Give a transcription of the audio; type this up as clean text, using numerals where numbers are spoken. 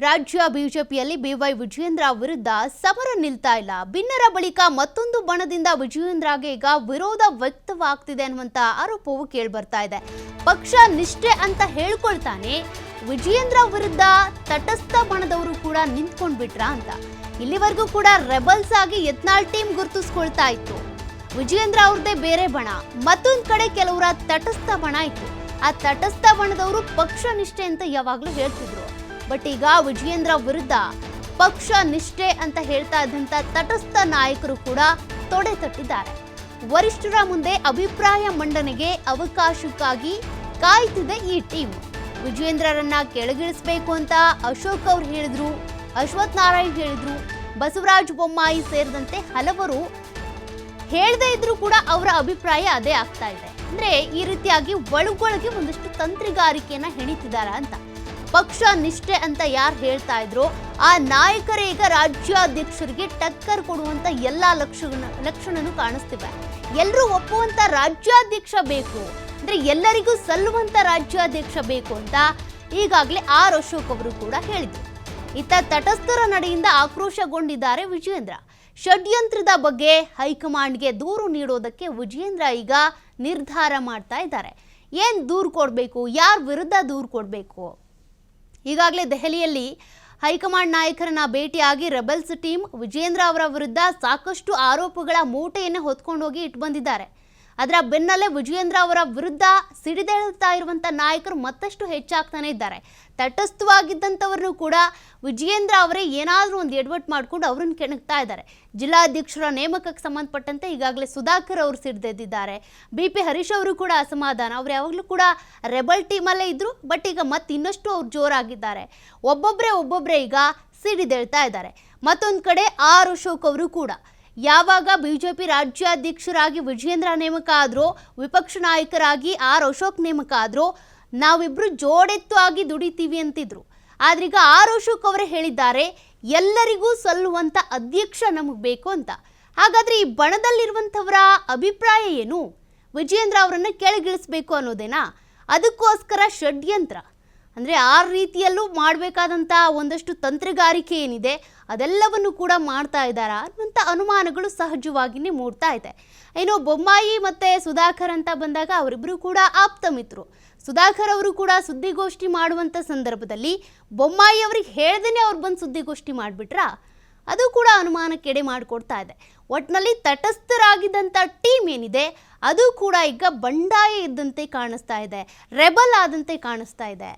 ರಾಜ್ಯ ಬಿಜೆಪಿಯಲ್ಲಿ ಬಿವೈ ವಿಜಯೇಂದ್ರ ವಿರುದ್ಧ ಸಮರ ನಿಲ್ತಾ ಇಲ್ಲ. ಭಿನ್ನರ ಬಳಿಕ ಮತ್ತೊಂದು ಬಣದಿಂದ ವಿಜಯೇಂದ್ರಗೆ ಈಗ ವಿರೋಧ ವ್ಯಕ್ತವಾಗ್ತಿದೆ ಅನ್ನುವಂತ ಆರೋಪವು ಕೇಳಿಬರ್ತಾ ಇದೆ. ಪಕ್ಷ ನಿಷ್ಠೆ ಅಂತ ಹೇಳ್ಕೊಳ್ತಾನೆ ವಿಜಯೇಂದ್ರ ವಿರುದ್ಧ ತಟಸ್ಥ ಬಣದವರು ಕೂಡ ನಿಂತ್ಕೊಂಡ್ಬಿಟ್ರ ಅಂತ. ಇಲ್ಲಿವರೆಗೂ ಕೂಡ ರೆಬಲ್ಸ್ ಆಗಿ ಯತ್ನಾಳ್ ಟೀಮ್ ಗುರುತಿಸ್ಕೊಳ್ತಾ ಇತ್ತು. ವಿಜಯೇಂದ್ರ ಅವ್ರದ್ದೇ ಬೇರೆ ಬಣ, ಮತ್ತೊಂದ್ ಕಡೆ ಕೆಲವರ ತಟಸ್ಥ ಬಣ ಇತ್ತು. ಆ ತಟಸ್ಥ ಬಣದವರು ಪಕ್ಷ ನಿಷ್ಠೆ ಅಂತ ಯಾವಾಗ್ಲೂ ಹೇಳ್ತಿದ್ರು. ಬಟ್ ಈಗ ವಿಜಯೇಂದ್ರ ವಿರುದ್ಧ ಪಕ್ಷ ನಿಷ್ಠೆ ಅಂತ ಹೇಳ್ತಾ ಇದ್ದಂತ ತಟಸ್ಥ ನಾಯಕರು ಕೂಡ ತೊಡೆ ತಟ್ಟಿದ್ದಾರೆ. ವರಿಷ್ಠರ ಮುಂದೆ ಅಭಿಪ್ರಾಯ ಮಂಡನೆಗೆ ಅವಕಾಶಕ್ಕಾಗಿ ಕಾಯ್ತಿದೆ ಈ ಟೀಮ್. ವಿಜಯೇಂದ್ರರನ್ನ ಕೆಳಗಿಳಿಸಬೇಕು ಅಂತ ಅಶೋಕ್ ಅವ್ರು ಹೇಳಿದ್ರು, ಅಶ್ವಥ್ ನಾರಾಯಣ್ ಹೇಳಿದ್ರು, ಬಸವರಾಜ ಬೊಮ್ಮಾಯಿ ಸೇರಿದಂತೆ ಹಲವರು ಹೇಳದೇ ಇದ್ರು ಕೂಡ ಅವರ ಅಭಿಪ್ರಾಯ ಅದೇ ಆಗ್ತಾ ಇದೆ. ಅಂದ್ರೆ ಈ ರೀತಿಯಾಗಿ ಒಳಗೊಳಗೆ ಒಂದಷ್ಟು ತಂತ್ರಿಗಾರಿಕೆಯನ್ನ ಹೆಣಿತಿದಾರ ಅಂತ. ಪಕ್ಷ ನಿಷ್ಠೆ ಅಂತ ಯಾರು ಹೇಳ್ತಾ ಇದ್ರು ಆ ನಾಯಕರೇ ಈಗ ರಾಜ್ಯಾಧ್ಯಕ್ಷರಿಗೆ ಟಕ್ಕರ್ ಕೊಡುವಂತ ಎಲ್ಲಾ ಲಕ್ಷಣನೂ ಕಾಣಿಸ್ತಿವೆ. ಎಲ್ಲರೂ ಒಪ್ಪುವಂತ ರಾಜ್ಯಾಧ್ಯಕ್ಷ ಬೇಕು, ಅಂದ್ರೆ ಎಲ್ಲರಿಗೂ ಸಲ್ಲುವಂತ ರಾಜ್ಯಾಧ್ಯಕ್ಷ ಬೇಕು ಅಂತ ಈಗಾಗಲೇ ಆರ್ ಅಶೋಕ್ ಅವರು ಕೂಡ ಹೇಳಿದ್ರು. ಇತ್ತ ತಟಸ್ಥರ ನಡೆಯಿಂದ ಆಕ್ರೋಶಗೊಂಡಿದ್ದಾರೆ ವಿಜಯೇಂದ್ರ. ಷಡ್ಯಂತ್ರದ ಬಗ್ಗೆ ಹೈಕಮಾಂಡ್ಗೆ ದೂರು ನೀಡೋದಕ್ಕೆ ವಿಜಯೇಂದ್ರ ಈಗ ನಿರ್ಧಾರ ಮಾಡ್ತಾ ಇದ್ದಾರೆ. ಏನ್ ದೂರು ಕೊಡಬೇಕು, ಯಾರ ವಿರುದ್ಧ ದೂರು ಕೊಡಬೇಕು? ಈಗಾಗಲೇ ದೆಹಲಿಯಲ್ಲಿ ಹೈಕಮಾಂಡ್ ನಾಯಕರನ್ನ ಭೇಟಿಯಾಗಿ ರೆಬಲ್ಸ್ ಟೀಮ್ ವಿಜಯೇಂದ್ರ ಅವರ ವಿರುದ್ಧ ಸಾಕಷ್ಟು ಆರೋಪಗಳ ಮೂಟೆಯನ್ನು ಹೊತ್ಕೊಂಡೋಗಿ ಇಟ್ಟು ಬಂದಿದ್ದಾರೆ. ಅದರ ಬೆನ್ನಲ್ಲೇ ವಿಜಯೇಂದ್ರ ಅವರ ವಿರುದ್ಧ ಸಿಡಿದೇಳ್ತಾ ಇರುವಂತ ನಾಯಕರು ಮತ್ತಷ್ಟು ಹೆಚ್ಚಾಗ್ತಾನೆ ಇದ್ದಾರೆ. ತಟಸ್ಥವಾಗಿದ್ದಂಥವ್ರನ್ನು ಕೂಡ ವಿಜಯೇಂದ್ರ ಅವರೇ ಏನಾದರೂ ಒಂದು ಎಡವಟ್ಟು ಮಾಡ್ಕೊಂಡು ಅವ್ರನ್ನ ಕೆಣಕ್ತಾ ಇದ್ದಾರೆ. ಜಿಲ್ಲಾಧ್ಯಕ್ಷರ ನೇಮಕಕ್ಕೆ ಸಂಬಂಧಪಟ್ಟಂತೆ ಈಗಾಗಲೇ ಸುಧಾಕರ್ ಅವರು ಸಿಡಿದೆದ್ದಿದ್ದಾರೆ. BP ಹರೀಶ್ ಅವರು ಕೂಡ ಅಸಮಾಧಾನ. ಅವ್ರು ಯಾವಾಗಲೂ ಕೂಡ ರೆಬಲ್ ಟೀಮಲ್ಲೇ ಇದ್ರು, ಬಟ್ ಈಗ ಮತ್ತೆ ಇನ್ನಷ್ಟು ಅವ್ರು ಜೋರಾಗಿದ್ದಾರೆ. ಒಬ್ಬೊಬ್ಬರೇ ಈಗ ಸಿಡಿದೇಳ್ತಾ ಇದ್ದಾರೆ. ಮತ್ತೊಂದು ಕಡೆ ಆರ್ ಅಶೋಕ್ ಅವರು ಕೂಡ ಯಾವಾಗ ಬಿಜೆಪಿ ರಾಜ್ಯಾಧ್ಯಕ್ಷರಾಗಿ ವಿಜಯೇಂದ್ರ ನೇಮಕ ಆದ್ರೋ, ವಿಪಕ್ಷ ನಾಯಕರಾಗಿ ಆರ್ ಅಶೋಕ್ ನೇಮಕ ಆದ್ರೋ, ನಾವಿಬ್ರು ಜೋಡೆತ್ತು ಆಗಿ ದುಡಿತೀವಿ ಅಂತಿದ್ರು. ಆದ್ರೀಗ ಆರ್ ಅಶೋಕ್ ಅವರೇ ಹೇಳಿದ್ದಾರೆ ಎಲ್ಲರಿಗೂ ಸಲ್ಲುವಂತ ಅಧ್ಯಕ್ಷ ನಮಗೆ ಬೇಕು ಅಂತ. ಹಾಗಾದ್ರೆ ಈ ಬಣದಲ್ಲಿರುವಂಥವರ ಅಭಿಪ್ರಾಯ ಏನು? ವಿಜಯೇಂದ್ರ ಅವರನ್ನು ಕೆಳಗಿಳಿಸ್ಬೇಕು ಅನ್ನೋದೇನಾ? ಅದಕ್ಕೋಸ್ಕರ ಷಡ್ಯಂತ್ರ ಅಂದರೆ ಆ ರೀತಿಯಲ್ಲೂ ಮಾಡಬೇಕಾದಂಥ ಒಂದಷ್ಟು ತಂತ್ರಗಾರಿಕೆ ಏನಿದೆ ಅದೆಲ್ಲವನ್ನು ಕೂಡ ಮಾಡ್ತಾ ಇದ್ದಾರಾ ಅನ್ನುವಂಥ ಅನುಮಾನಗಳು ಸಹಜವಾಗಿಯೇ ಮೂಡ್ತಾ ಇದೆ. ಇನ್ನು ಬೊಮ್ಮಾಯಿ ಮತ್ತು ಸುಧಾಕರ್ ಅಂತ ಬಂದಾಗ ಅವರಿಬ್ಬರು ಕೂಡ ಆಪ್ತ ಮಿತ್ರರು. ಸುಧಾಕರ್ ಅವರು ಕೂಡ ಸುದ್ದಿಗೋಷ್ಠಿ ಮಾಡುವಂಥ ಸಂದರ್ಭದಲ್ಲಿ ಬೊಮ್ಮಾಯಿ ಅವ್ರಿಗೆ ಹೇಳ್ದೇನೆ ಅವ್ರು ಬಂದು ಸುದ್ದಿಗೋಷ್ಠಿ ಮಾಡಿಬಿಟ್ರಾ? ಅದು ಕೂಡ ಅನುಮಾನಕ್ಕೆಡೆ ಮಾಡಿಕೊಡ್ತಾ ಇದೆ. ಒಟ್ಟಿನಲ್ಲಿ ತಟಸ್ಥರಾಗಿದ್ದಂಥ ಟೀಮ್ ಏನಿದೆ ಅದು ಕೂಡ ಈಗ ಬಂಡಾಯ ಇದ್ದಂತೆ ಕಾಣಿಸ್ತಾ ಇದೆ, ರೆಬಲ್ ಆದಂತೆ ಕಾಣಿಸ್ತಾ ಇದೆ.